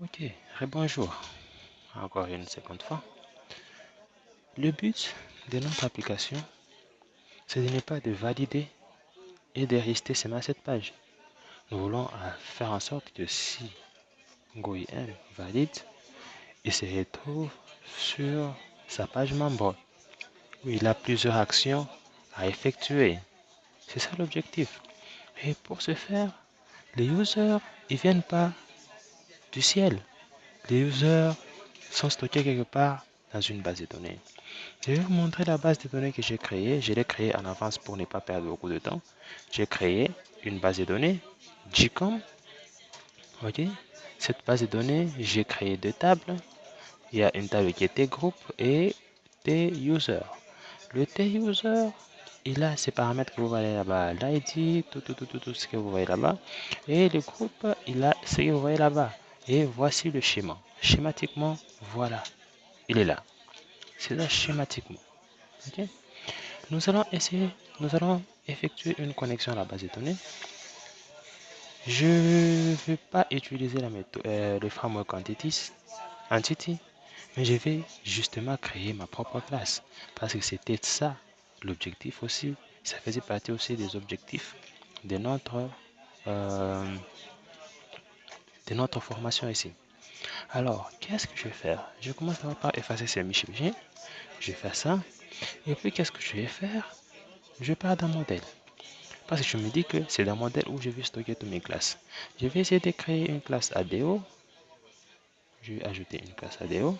Ok, bonjour, encore une seconde fois. Le but de notre application, ce n'est pas de valider et de rester seulement à cette page. Nous voulons faire en sorte que si GoIM valide, il se retrouve sur sa page membre où il a plusieurs actions à effectuer. C'est ça l'objectif. Et pour ce faire, les users, ils viennent pas du ciel. Les users sont stockés quelque part dans une base de données. Je vais vous montrer la base de données que j'ai créée. Je l'ai créée en avance pour ne pas perdre beaucoup de temps. J'ai créé une base de données, GCOM. Ok. Cette base de données, j'ai créé deux tables. Il y a une table qui est T-Group et T-User. Le T-User, il a ses paramètres que vous voyez là-bas. L'ID, tout ce que vous voyez là-bas. Et le groupe, il a ce que vous voyez là-bas. Et voici le schéma. Schématiquement, voilà. Il est là. C'est là schématiquement. Ok. Nous allons effectuer une connexion à la base de données. Je ne vais pas utiliser la méthode, le framework Entity, mais je vais justement créer ma propre classe parce que c'était ça l'objectif aussi. Ça faisait partie aussi des objectifs de euh, notre formation ici. Alors, qu'est-ce que je vais faire? Je commence d'abord par effacer ces michi. Je vais faire ça. Et puis, qu'est-ce que je vais faire? Je pars d'un modèle. Parce que je me dis que c'est dans mon modèle où je vais stocker toutes mes classes. Je vais essayer de créer une classe ADO. Je vais ajouter une classe ADO.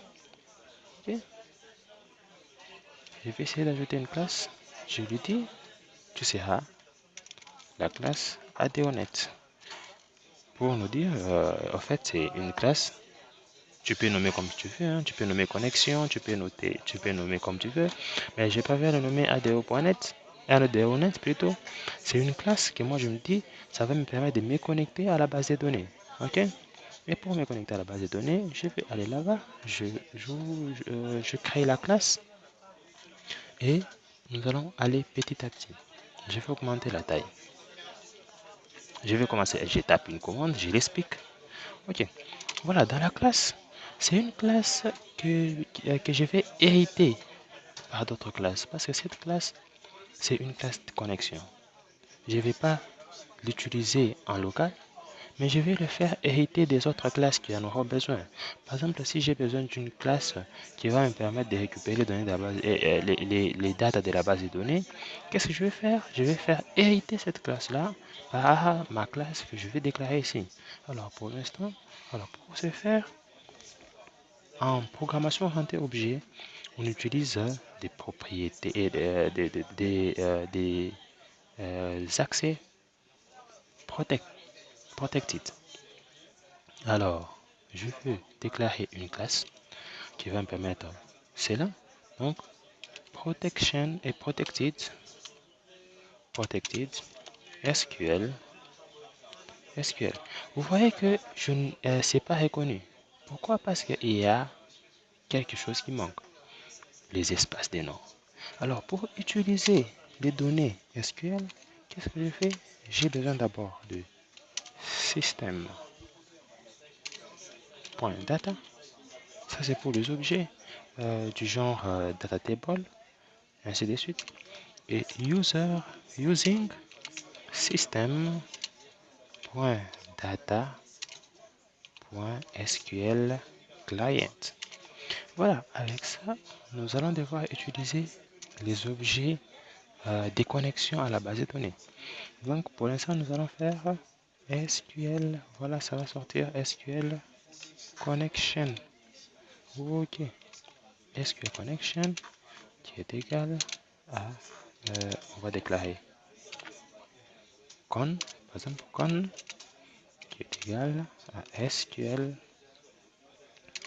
Ok. Je vais essayer d'ajouter une classe. Je lui dis, tu seras la classe ADONet. Pour nous dire, en fait, c'est une classe. Tu peux nommer comme tu veux. Hein. Tu peux nommer connexion. Tu peux nommer comme tu veux. Mais je préfère le nommer ADO.net. ADONet plutôt. C'est une classe que moi je me dis, ça va me permettre de me connecter à la base de données. Ok. Et pour me connecter à la base de données, je vais aller là-bas, je crée la classe et nous allons aller petit à petit. Je vais augmenter la taille. Je vais commencer, je tape une commande, je l'explique. Ok, voilà, dans la classe, c'est une classe que je vais hériter par d'autres classes parce que cette classe, c'est une classe de connexion. Je ne vais pas l'utiliser en local, mais je vais le faire hériter des autres classes qui en auront besoin. Par exemple, si j'ai besoin d'une classe qui va me permettre de récupérer les données de la base, les datas de la base de données, qu'est-ce que je vais faire? Je vais faire hériter cette classe-là par ma classe que je vais déclarer ici. Alors pour l'instant, pour ce faire, en programmation orientée objet, on utilise des propriétés et des accès protected. Alors, je veux déclarer une classe qui va me permettre cela. Donc, protection et protected SQL. Vous voyez que je ne sais pas reconnu. Pourquoi? Parce qu'il y a quelque chose qui manque, les espaces des noms. Alors, pour utiliser les données SQL, qu'est-ce que je fais? J'ai besoin d'abord de system.data. Ça, c'est pour les objets du genre data table, ainsi de suite. Et using system.data.sql client. Voilà, avec ça, nous allons devoir utiliser les objets des connexions à la base de données. Donc, pour l'instant, nous allons faire SQL. Voilà, ça va sortir SQL connection. Ok, SQL connection qui est égal à, on va déclarer con, par exemple, con qui est égal à SQL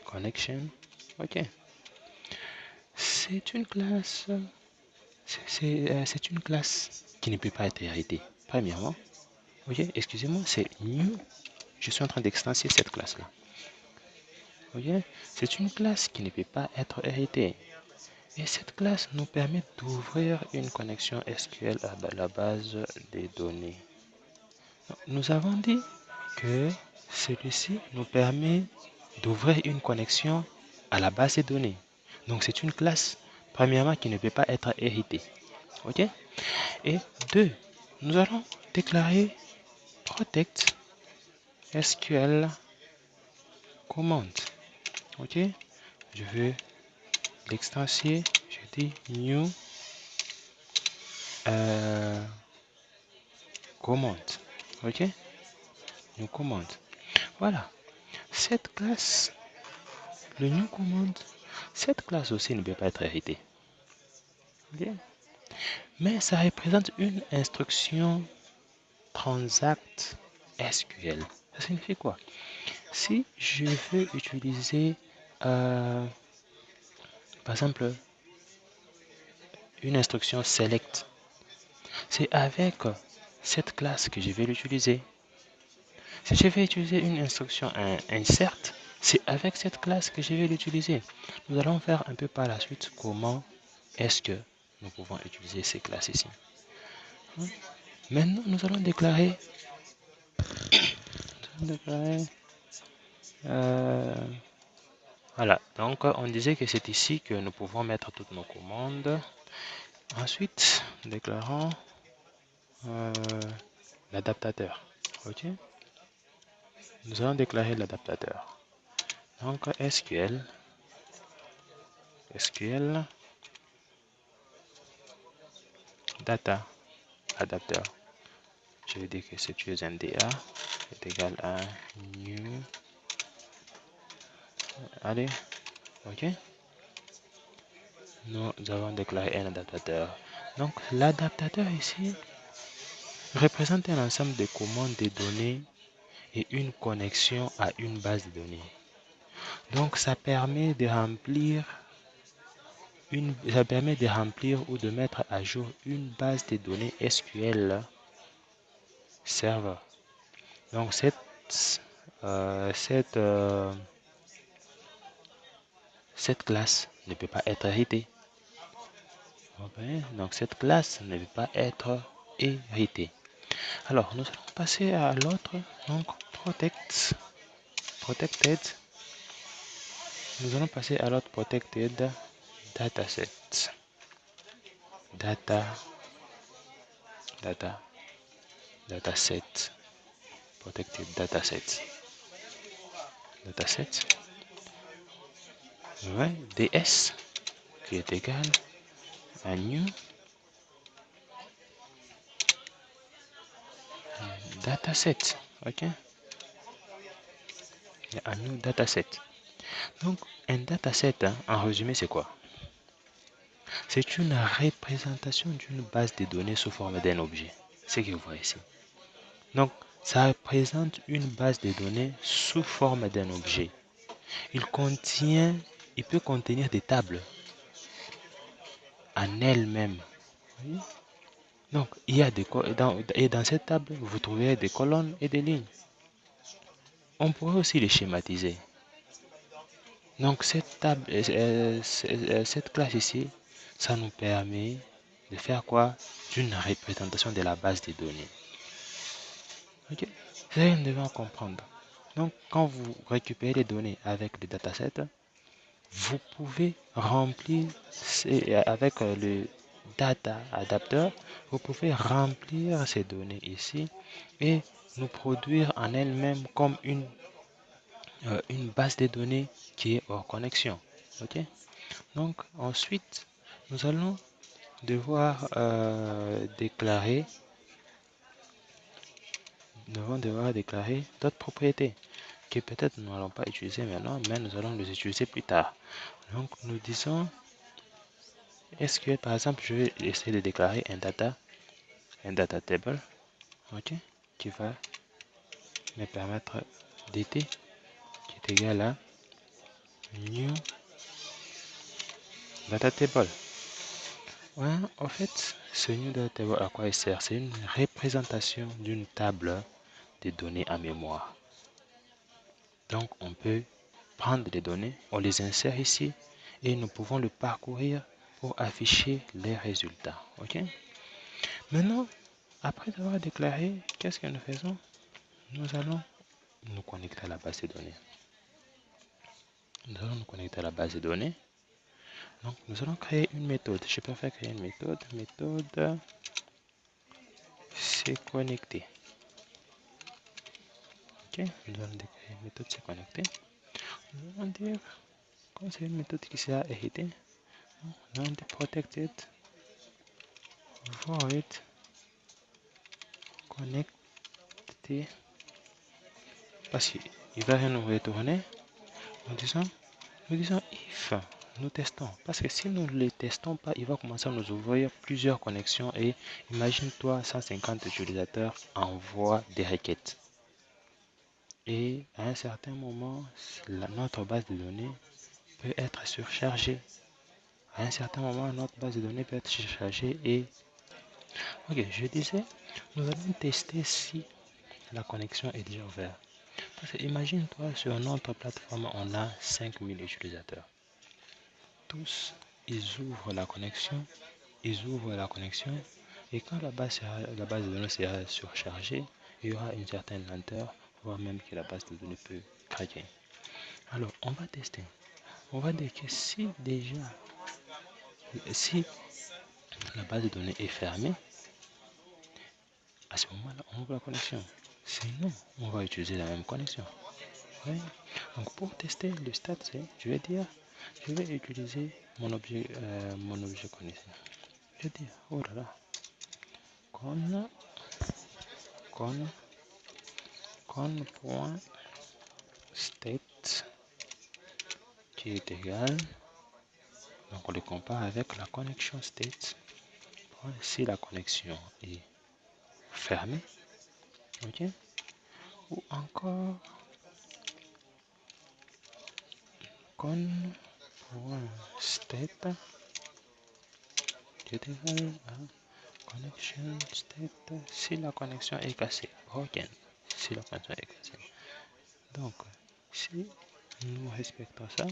connection. Ok, c'est une classe, c'est une classe qui ne peut pas être héritée. Premièrement, ok, excusez-moi, c'est new. Je suis en train d'extensier cette classe-là. Ok, c'est une classe qui ne peut pas être héritée. Et cette classe nous permet d'ouvrir une connexion SQL à la base des données. Nous avons dit que celui-ci nous permet d'ouvrir une connexion à la base de données. Donc c'est une classe, premièrement, qui ne peut pas être héritée. OK? Et deux, nous allons déclarer protect SQL command. OK? Je veux l'extensier, je dis new command. OK? New command. Voilà. Cette classe, le new command, cette classe aussi ne peut pas être héritée. OK? Mais ça représente une instruction transact SQL. Ça signifie quoi? Si je veux utiliser, par exemple, une instruction select, c'est avec cette classe que je vais l'utiliser. Si je vais utiliser une instruction insert, c'est avec cette classe que je vais l'utiliser. Nous allons faire un peu par la suite comment est-ce que nous pouvons utiliser ces classes ici. Maintenant, nous allons déclarer, voilà, donc on disait que c'est ici que nous pouvons mettre toutes nos commandes. Ensuite, déclarons l'adaptateur. Ok, nous allons déclarer l'adaptateur. Donc SQL data adapteur. Je vais dire que c'est USNDA est égal à new. Allez, ok. Nous avons déclaré un adaptateur. Donc l'adaptateur ici représente un ensemble de commandes de données et une connexion à une base de données. Donc ça permet de remplir ou de mettre à jour une base de données SQL Server. Donc cette classe ne peut pas être héritée. Okay. Donc cette classe ne peut pas être héritée. Alors nous allons passer à l'autre. Donc protected. Nous allons passer à l'autre protected dataset. Dataset. Protected dataset. Ouais, ds qui est égal à new dataset. Ok, un new dataset. Donc un dataset, en résumé, c'est quoi? C'est une représentation d'une base de données sous forme d'un objet. C'est ce que vous voyez ici. Donc ça représente une base de données sous forme d'un objet. Il peut contenir des tables en elles-mêmes. Donc, il y a dans cette table, vous trouvez des colonnes et des lignes. On pourrait aussi les schématiser. Donc, cette classe ici, ça nous permet de faire quoi? D'une représentation de la base des données. Ok? C'est ça que nous devons comprendre. Donc, quand vous récupérez les données avec le dataset, vous pouvez remplir avec le data adapteur, vous pouvez remplir ces données ici et nous produire en elle-même comme une base de données qui est hors connexion. Ok? Donc ensuite, nous allons devoir déclarer d'autres propriétés que peut-être nous n'allons pas utiliser maintenant, mais nous allons les utiliser plus tard. Donc nous disons SQL, par exemple, je vais essayer de déclarer un data table, ok, qui va me permettre d'été qui est égal à new data table. Ouais, en fait, ce new data table, à quoi il sert? C'est une représentation d'une table de données en mémoire. Donc, on peut prendre des données, on les insère ici et nous pouvons le parcourir pour afficher les résultats. Ok? Maintenant, après avoir déclaré, qu'est-ce que nous faisons? Nous allons nous connecter à la base de données. Nous allons nous connecter à la base de données. Donc, nous allons créer une méthode. Je préfère créer une méthode. Méthode c'est connecter. Ok, nous allons créer une méthode c'est connecter. Nous allons dire, comme c'est une méthode qui sera héritée, nous allons dire protected void connecter. Parce qu'il ne va rien nous retourner en disant, nous disons if nous testons. Parce que si nous ne les testons pas, il va commencer à nous ouvrir plusieurs connexions et imagine-toi 150 utilisateurs envoient des requêtes. Et à un certain moment, notre base de données peut être surchargée. À un certain moment, notre base de données peut être surchargée et... Ok, je disais, nous allons tester si la connexion est déjà ouverte. Parce que imagine-toi, sur notre plateforme, on a 5000 utilisateurs. Tous, ils ouvrent la connexion, et quand la base de données sera surchargée, il y aura une certaine lenteur, voire même que la base de données peut craquer. Alors, on va tester. On va dire que si la base de données est fermée, à ce moment-là, on ouvre la connexion. Sinon, on va utiliser la même connexion. Oui. Donc, pour tester le stat, je vais utiliser mon objet connexion. Je vais dire, oh là là, con.state qui est égal, donc on le compare avec la connexion state. Si la connexion est fermée, ok, ou encore con.state qui est égal à connexion state si la connexion est cassée, broken, si la connexion est cassée. Donc, si nous respectons ça,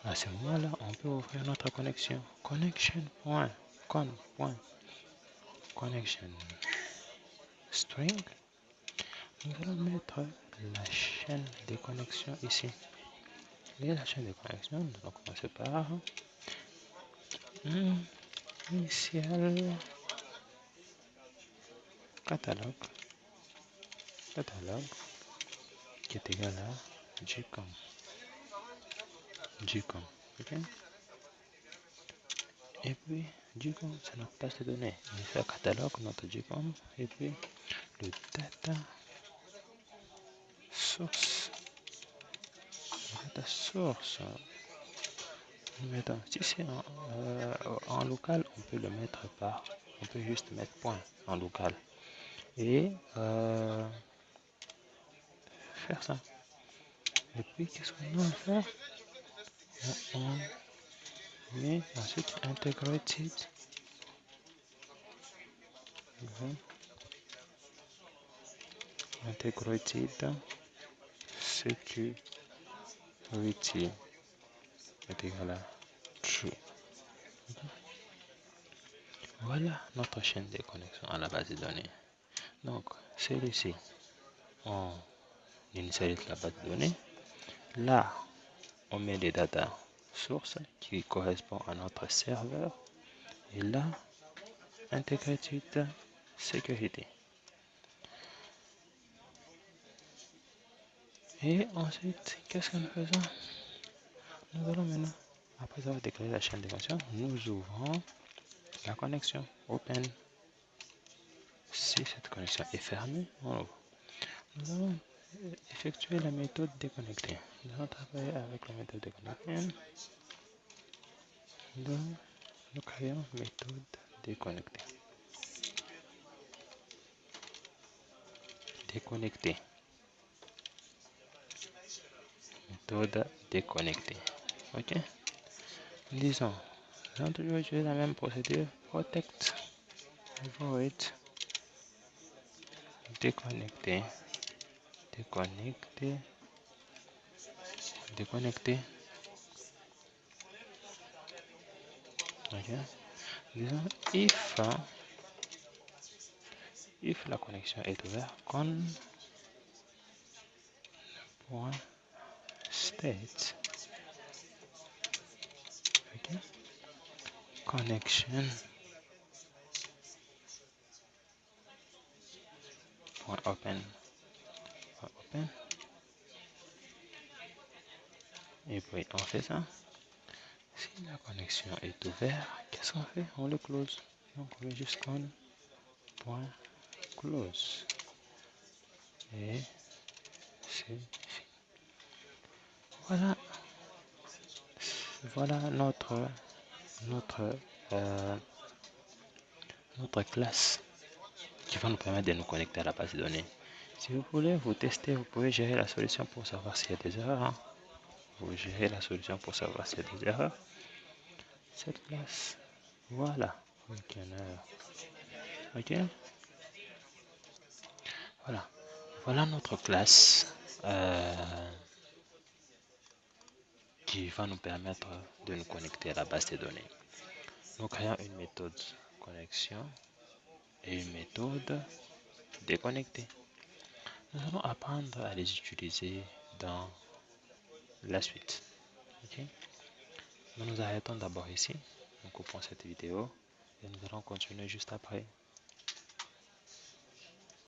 à ce moment-là, on peut ouvrir notre connexion. Connection string. Nous allons mettre la chaîne de connexion ici. Et la chaîne de connexion, nous allons commencer par initial catalogue qui est égal à gcom. Ok. Et puis gcom c'est notre base de données. Initial catalogue, notre gcom, et puis le data source. Maintenant, si c'est en local, on peut le mettre on peut juste mettre point en local et faire ça. Et puis, qu'est-ce qu'on va faire? On met ensuite integrated. Integrated security est égal à true. Voilà notre chaîne de connexion à la base de données. Donc, celui-ci, on initialise la base de données. Là, on met les data sources qui correspondent à notre serveur. Et là, integrated security. Et ensuite, qu'est-ce que nous faisons? Nous allons maintenant, après avoir déclaré la chaîne de connexion, nous ouvrons la connexion open. Si cette connexion est fermée, on ouvre. Nous allons effectuer la méthode déconnecter. Nous allons travailler avec la méthode déconnecter. Donc, nous créons méthode déconnecter. Méthode déconnecter. Ok. Disons, nous allons toujours utiliser la même procédure. Protect, void, déconnecter. Ok. Disons if la connexion est ouverte, con.state Ok. Connection. Open. Open. Et puis on fait ça. Si la connexion est ouverte, qu'est-ce qu'on fait? On le close. Donc on met juste point close. Et c'est fini. Voilà. Voilà notre, euh, notre classe qui va nous permettre de nous connecter à la base de données. Si vous voulez vous tester, vous pouvez gérer la solution pour savoir s'il y a des erreurs. Hein. Vous gérez la solution pour savoir s'il y a des erreurs. Cette classe, voilà. Ok. Voilà. Voilà notre classe qui va nous permettre de nous connecter à la base de données. Nous créons une méthode connexion et une méthode déconnecter. Nous allons apprendre à les utiliser dans la suite. Okay? Nous nous arrêtons d'abord ici. Nous coupons cette vidéo et nous allons continuer juste après.